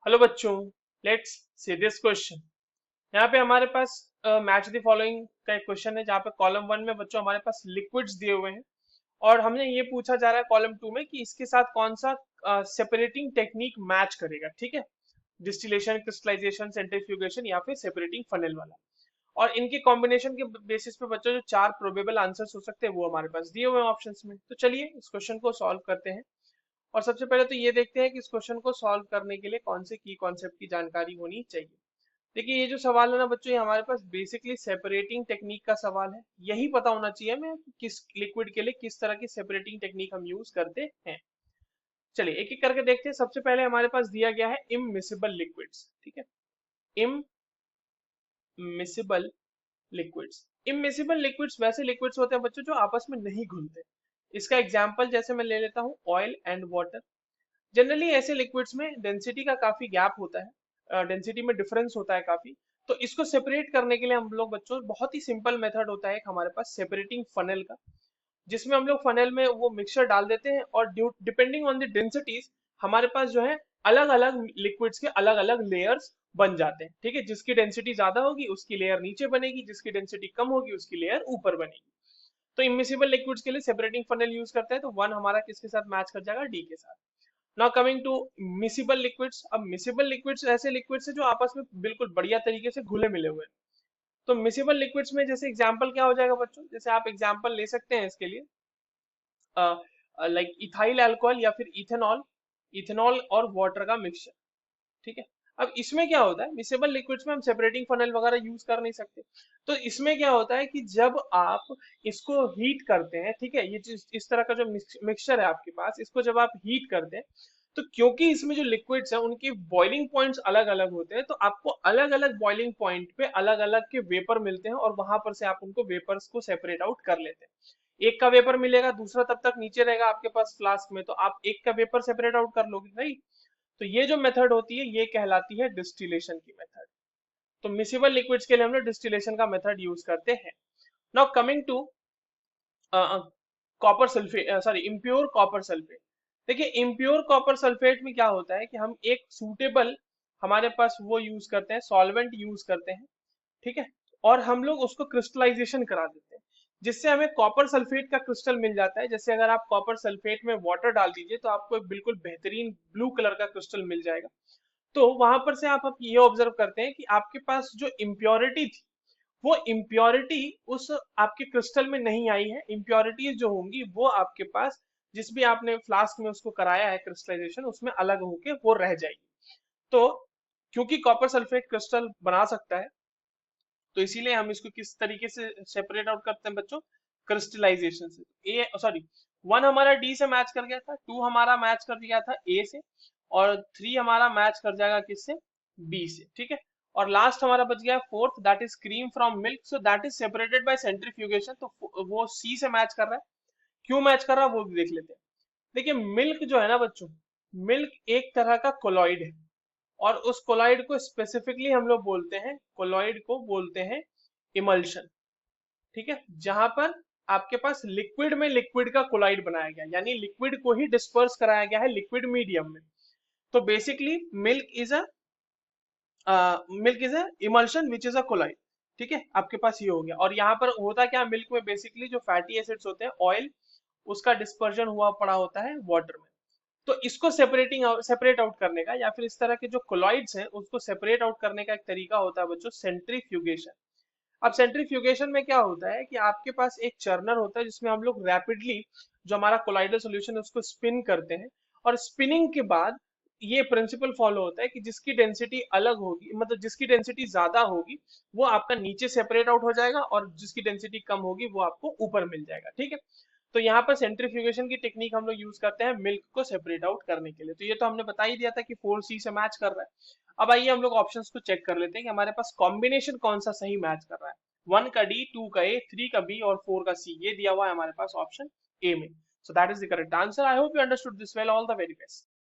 Hello बच्चों, let's see this question. यहाँ पे हमारे पास मैच द फॉलोइंग का एक क्वेश्चन है, जहाँ पे कॉलम वन में बच्चों हमारे पास लिक्विड्स दिए हुए हैं और हमने ये पूछा जा रहा है कॉलम टू में कि इसके साथ कौन सा सेपरेटिंग टेक्निक मैच करेगा। ठीक है, डिस्टिलेशन, क्रिस्टलाइजेशन, सेंट्रीफ्यूगेशन या फिर सेपरेटिंग फनेल वाला। और इनके कॉम्बिनेशन के बेसिस पे बच्चों जो चार प्रोबेबल आंसर्स हो सकते हैं वो हमारे पास दिए हुए हैं ऑप्शंस में। तो चलिए इस क्वेश्चन को सॉल्व करते हैं। और सबसे पहले तो ये देखते हैं कि इस क्वेश्चन को सॉल्व करने के लिए कौन से की कॉन्सेप्ट की जानकारी होनी चाहिए। देखिए ये जो सवाल है ना बच्चों, ये हमारे पास बेसिकली सेपरेटिंग टेक्निक का सवाल है। यही पता होना चाहिए हमें कि किस लिक्विड के लिए किस तरह की सेपरेटिंग टेक्निक हम यूज करते हैं। चलिए एक एक करके देखते हैं। सबसे पहले हमारे पास दिया गया है इममिसिबल लिक्विड्स। ठीक है, इममिसिबल लिक्विड्स। इममिसिबल लिक्विड्स वैसे लिक्विड्स होते हैं बच्चों जो आपस में नहीं घुलते। इसका एग्जाम्पल जैसे मैं ले लेता हूँ ऑयल एंड वाटर। जनरली ऐसे लिक्विड्स में डेंसिटी का काफी गैप होता है, डेंसिटी में डिफरेंस होता है काफी। तो इसको सेपरेट करने के लिए हम लोग बच्चों बहुत ही सिंपल मेथड होता है एक हमारे पास सेपरेटिंग फनल का, जिसमें हम लोग फनल में वो मिक्सचर डाल देते हैं और डिपेंडिंग ऑन द डेंसिटीज हमारे पास जो है अलग अलग लिक्विड्स के अलग अलग लेयर्स बन जाते हैं। ठीक है, जिसकी डेंसिटी ज्यादा होगी उसकी लेयर नीचे बनेगी, जिसकी डेंसिटी कम होगी उसकी लेयर ऊपर बनेगी। तो इमिसिबल लिक्विड्स के लिए सेपरेटिंग फनल यूज करते हैं, तो वन हमारा किसके साथ मैच कर जाएगा, डी के साथ। Now coming two miscible liquids. अब मिसिबल लिक्विड्स ऐसे लिक्विड्स है जो आपस में बिल्कुल बढ़िया तरीके से घुले मिले हुए हैं। तो मिसिबल लिक्विड्स में जैसे एग्जांपल क्या हो जाएगा बच्चों, जैसे आप एग्जांपल ले सकते हैं इसके लिए लाइक इथाइल अल्कोहल या फिर इथेनॉल, इथेनॉल और वाटर का मिक्सचर। ठीक है, अब इसमें क्या होता है, मिसेबल लिक्विड्स में हम सेपरेटिंग फनल वगैरह यूज कर नहीं सकते। तो इसमें क्या होता है कि जब आप इसको हीट करते हैं, ठीक है, ये चीज इस तरह का जो मिक्सचर है आपके पास, इसको जब आप हीट करते हैं तो क्योंकि इसमें जो लिक्विड्स है उनकी बॉइलिंग पॉइंट्स अलग अलग होते हैं, तो आपको अलग अलग बॉइलिंग पॉइंट पे अलग अलग के वेपर मिलते हैं और वहां पर से आप उनको वेपर्स को सेपरेट आउट कर लेते हैं। एक का वेपर मिलेगा, दूसरा तब तक नीचे रहेगा आपके पास फ्लास्क में, तो आप एक का वेपर सेपरेट आउट कर लोगे, राइट। तो ये जो मेथड होती है ये कहलाती है डिस्टिलेशन की मेथड। तो मिसिबल लिक्विड्स के लिए हम लोग डिस्टिलेशन का मेथड यूज करते हैं। Now coming to copper sulphate, sorry impure copper sulphate. देखिए इम्प्योर कॉपर सल्फेट में क्या होता है कि हम एक सूटेबल हमारे पास वो यूज करते हैं, सॉल्वेंट यूज करते हैं। ठीक है, और हम लोग उसको क्रिस्टलाइजेशन करा देते हैं, जिससे हमें कॉपर सल्फेट का क्रिस्टल मिल जाता है। जैसे अगर आप कॉपर सल्फेट में वाटर डाल दीजिए तो आपको एक बिल्कुल बेहतरीन ब्लू कलर का क्रिस्टल मिल जाएगा। तो वहां पर से आप ये ऑब्जर्व करते हैं कि आपके पास जो इम्प्योरिटी थी वो इम्प्योरिटी उस आपके क्रिस्टल में नहीं आई है। इम्प्योरिटीज जो होंगी वो आपके पास जिस भी आपने फ्लास्क में उसको कराया है क्रिस्टलाइजेशन, उसमें अलग होके वो रह जाएगी। तो क्योंकि कॉपर सल्फेट क्रिस्टल बना सकता है, तो इसीलिए हम इसको किस तरीके से सेपरेट आउट करते हैं बच्चों, क्रिस्टलाइजेशन से। ए सॉरी, वन हमारा डी से मैच कर गया था, टू हमारा मैच कर गया था ए से, और थ्री हमारा मैच कर जाएगा किससे, बी से। ठीक है, और लास्ट हमारा बच गया fourth, that is cream from milk, so that is separated by centrifugation, तो वो सी से मैच कर रहा है। क्यों मैच कर रहा है वो भी देख लेते हैं। देखिए मिल्क जो है ना बच्चों, मिल्क एक तरह का कोलॉइड है, और उस कोलॉइड को स्पेसिफिकली हम लोग बोलते हैं, कोलॉइड को बोलते हैं इमल्शन। ठीक है, जहां पर आपके पास लिक्विड में लिक्विड का कोलॉइड बनाया गया, यानी लिक्विड को ही डिस्पर्स कराया गया है लिक्विड मीडियम में। तो basically milk is a emulsion which is a colloid. ठीक है, आपके पास ये हो गया। और यहाँ पर होता क्या, मिल्क में बेसिकली जो फैटी एसिड्स होते हैं, ऑयल, उसका डिस्पर्जन हुआ पड़ा होता है वाटर में। तो इसको सेपरेट आउट करने का या फिर इस तरह के जो कोलॉइड्स हैं उसको सेपरेट आउट करने का एक तरीका होता है बच्चों, सेंट्रीफ्यूगेशन। अब सेंट्रीफ्यूगेशन में क्या होता है कि आपके पास एक चर्नर होता है जिसमें हम लोग रैपिडली जो हमारा कोलाइडल सॉल्यूशन है उसको स्पिन करते हैं, और स्पिनिंग के बाद ये प्रिंसिपल फॉलो होता है कि जिसकी डेंसिटी अलग होगी, मतलब जिसकी डेंसिटी ज्यादा होगी वो आपका नीचे सेपरेट आउट हो जाएगा, और जिसकी डेंसिटी कम होगी वो आपको ऊपर मिल जाएगा। ठीक है, तो यहाँ पर सेंट्रीफ्यूगेशन की टेक्निक हम लोग यूज करते हैं मिल्क को सेपरेट आउट करने के लिए। तो ये तो हमने बता ही दिया था कि 4C से मैच कर रहा है। अब आइए हम लोग ऑप्शंस को चेक कर लेते हैं कि हमारे पास कॉम्बिनेशन कौन सा सही मैच कर रहा है। वन का डी, टू का ए, थ्री का बी और फोर का सी, ये दिया हुआ है हमारे पास ऑप्शन ए में। So that is the correct answer. I hope you understood this well. All the very best.